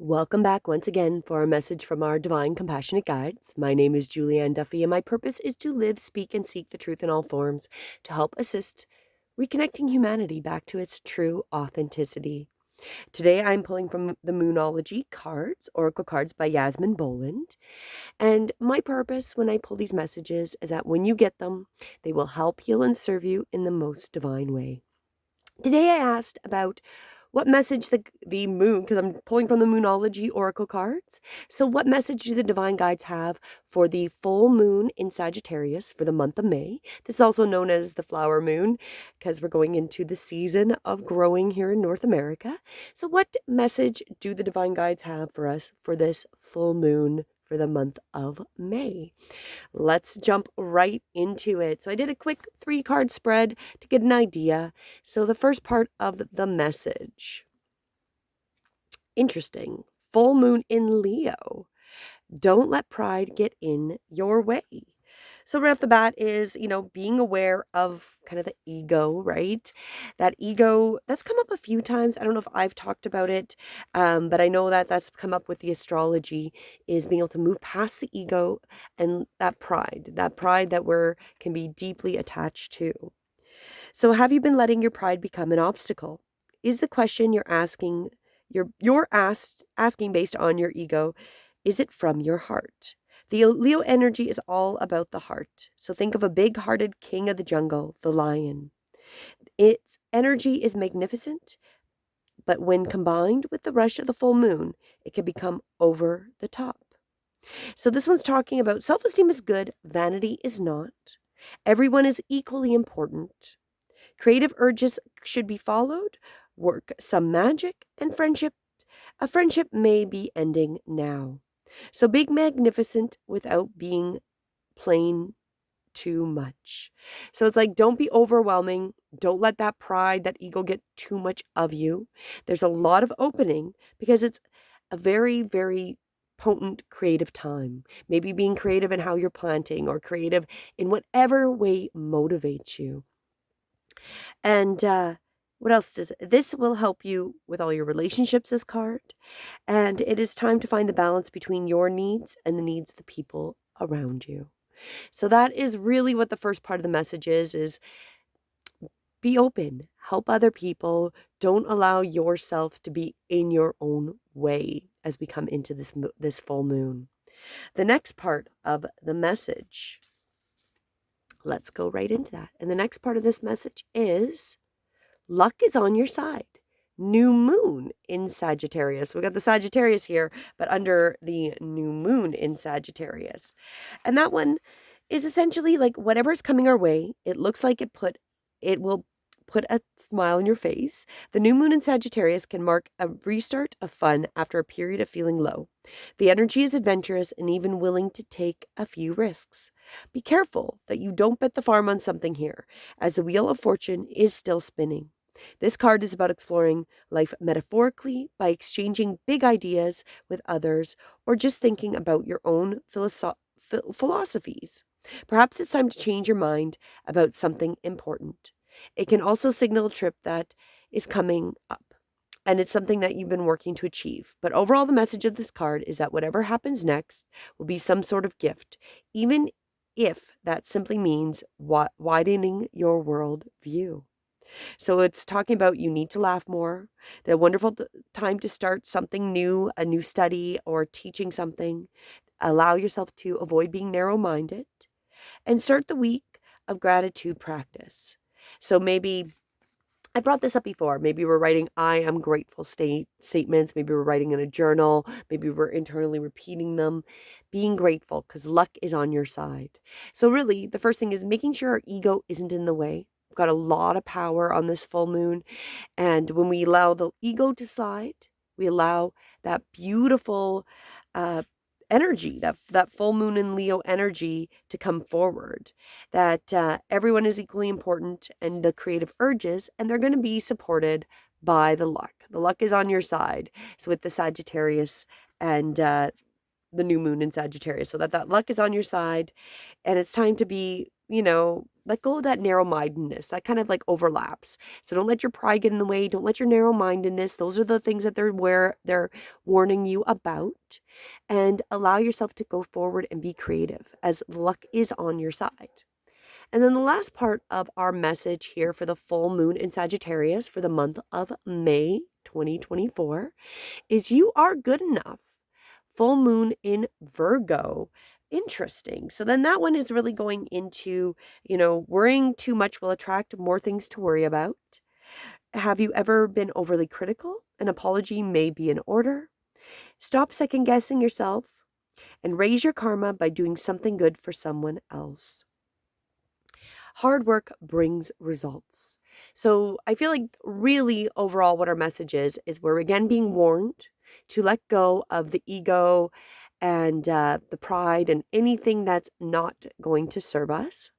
Welcome back once again for a message from our divine compassionate guides. My name is Julianne Duffy, and my purpose is to live, speak, and seek the truth in all forms to help assist reconnecting humanity back to its true authenticity. Today, I'm pulling from the Moonology cards, Oracle cards by Yasmin Boland. And my purpose when I pull these messages is that when you get them, they will help heal and serve you in the most divine way. Today, I asked about what message the moon, because I'm pulling from the Moonology Oracle cards. So, what message do the divine guides have for the full moon in Sagittarius for the month of May? This is also known as the flower moon, because we're going into the season of growing here in North America. So, what message do the divine guides have for us for this full moon for the month of May? Let's jump right into it. So I did a quick 3-card spread to get an idea. So the first part of the message. Interesting. Full moon in Leo. Don't let pride get in your way. So right off the bat is, being aware of kind of the ego, right? That ego, that's come up a few times. I don't know if I've talked about it, but I know that that's come up with the astrology, is being able to move past the ego and that pride that can be deeply attached to. So have you been letting your pride become an obstacle? Is the question you're asking, asking based on your ego, is it from your heart? The Leo energy is all about the heart. So think of a big-hearted king of the jungle, the lion. Its energy is magnificent, but when combined with the rush of the full moon, it can become over the top. So this one's talking about self-esteem is good, vanity is not. Everyone is equally important. Creative urges should be followed, work some magic, and a friendship may be ending now. So big magnificent without being plain too much. So it's like, don't be overwhelming. Don't let that pride, that ego get too much of you. There's a lot of opening because it's a very, very potent creative time. Maybe being creative in how you're planting or creative in whatever way motivates you. And what else does this will help you with all your relationships, this card. And it is time to find the balance between your needs and the needs of the people around you. So that is really what the first part of the message is be open, help other people, don't allow yourself to be in your own way as we come into this full moon. The next part of the message, let's go right into that. And the next part of this message is luck is on your side. New moon in Sagittarius. We got the Sagittarius here, but under the new moon in Sagittarius. And that one is essentially like whatever's coming our way, it looks like it will put a smile on your face. The new moon in Sagittarius can mark a restart of fun after a period of feeling low. The energy is adventurous and even willing to take a few risks. Be careful that you don't bet the farm on something here, as the wheel of fortune is still spinning. This card is about exploring life metaphorically by exchanging big ideas with others or just thinking about your own philosophies. Perhaps it's time to change your mind about something important. It can also signal a trip that is coming up, and it's something that you've been working to achieve. But overall, the message of this card is that whatever happens next will be some sort of gift, even if that simply means widening your world view. So it's talking about you need to laugh more, the wonderful time to start something new, a new study or teaching something. Allow yourself to avoid being narrow-minded and start the week of gratitude practice. So maybe I brought this up before. Maybe we're writing I am grateful statements. Maybe we're writing in a journal. Maybe we're internally repeating them. Being grateful because luck is on your side. So really, the first thing is making sure our ego isn't in the way. We've got a lot of power on this full moon. And when we allow the ego to slide, we allow that beautiful energy, that full moon in Leo energy to come forward, that everyone is equally important and the creative urges, and they're going to be supported by the luck. The luck is on your side. So with the Sagittarius and the new moon in Sagittarius, so that luck is on your side, and it's time to be, let go of that narrow-mindedness. That kind of like overlaps. So don't let your pride get in the way. Don't let your narrow-mindedness. Those are the things that they're warning you about. And allow yourself to go forward and be creative as luck is on your side. And then the last part of our message here for the full moon in Sagittarius for the month of May 2024 is you are good enough. Full moon in Virgo. Interesting. So then that one is really going into, worrying too much will attract more things to worry about. Have you ever been overly critical? An apology may be in order. Stop second guessing yourself and raise your karma by doing something good for someone else. Hard work brings results. So I feel like really overall what our message is we're again being warned to let go of the ego and the pride and anything that's not going to serve us.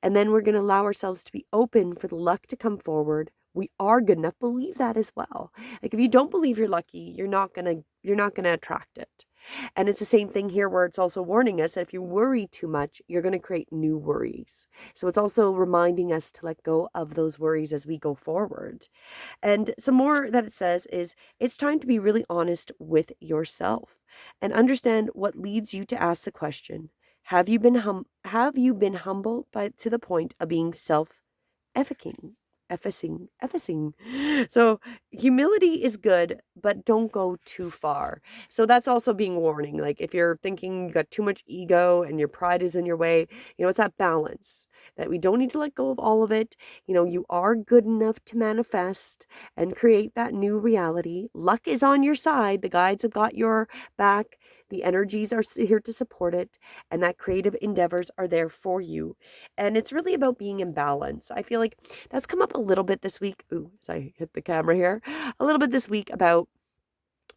And then we're going to allow ourselves to be open for the luck to come forward. We are good enough. Believe that as well. Like if you don't believe you're lucky, you're not going to attract it. And it's the same thing here where it's also warning us that if you worry too much, you're going to create new worries. So it's also reminding us to let go of those worries as we go forward. And some more that it says is it's time to be really honest with yourself and understand what leads you to ask the question, have you been humbled to the point of being self-efficating? Effacing. So humility is good, but don't go too far. So that's also being warning. Like if you're thinking you got too much ego and your pride is in your way, it's that balance that we don't need to let go of all of it. You are good enough to manifest and create that new reality. Luck is on your side. The guides have got your back. The energies are here to support it, and that creative endeavors are there for you. And it's really about being in balance. I feel like that's come up a little bit this week. Ooh, as I hit the camera here, a little bit this week about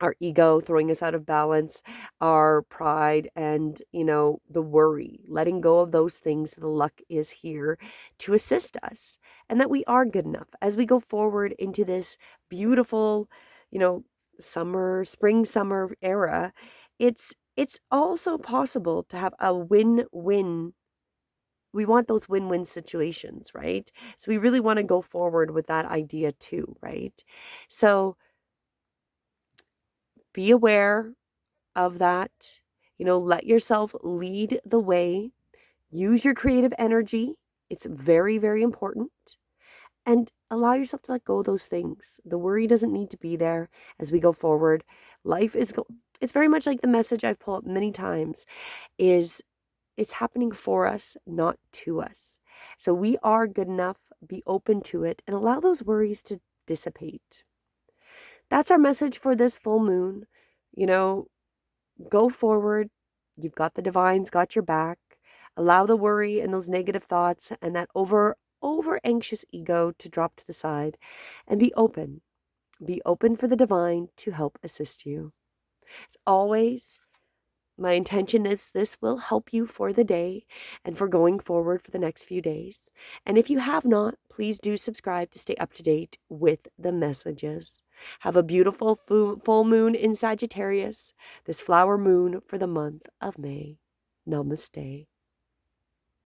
our ego throwing us out of balance, our pride, and, the worry, letting go of those things. The luck is here to assist us and that we are good enough as we go forward into this beautiful, spring, summer era. It's also possible to have a win-win. We want those win-win situations, right? So we really want to go forward with that idea too, right? So be aware of that. Let yourself lead the way. Use your creative energy. It's very, very important. And allow yourself to let go of those things. The worry doesn't need to be there as we go forward. Life is, it's very much like the message I've pulled up many times is it's happening for us, not to us. So we are good enough, be open to it, and allow those worries to dissipate. That's our message for this full moon. Go forward. You've got the divine's got your back. Allow the worry and those negative thoughts and that over anxious ego to drop to the side and be open. Be open for the divine to help assist you. As always, my intention is this will help you for the day and for going forward for the next few days. And if you have not, please do subscribe to stay up to date with the messages. Have a beautiful full moon in Sagittarius, this flower moon for the month of May. Namaste.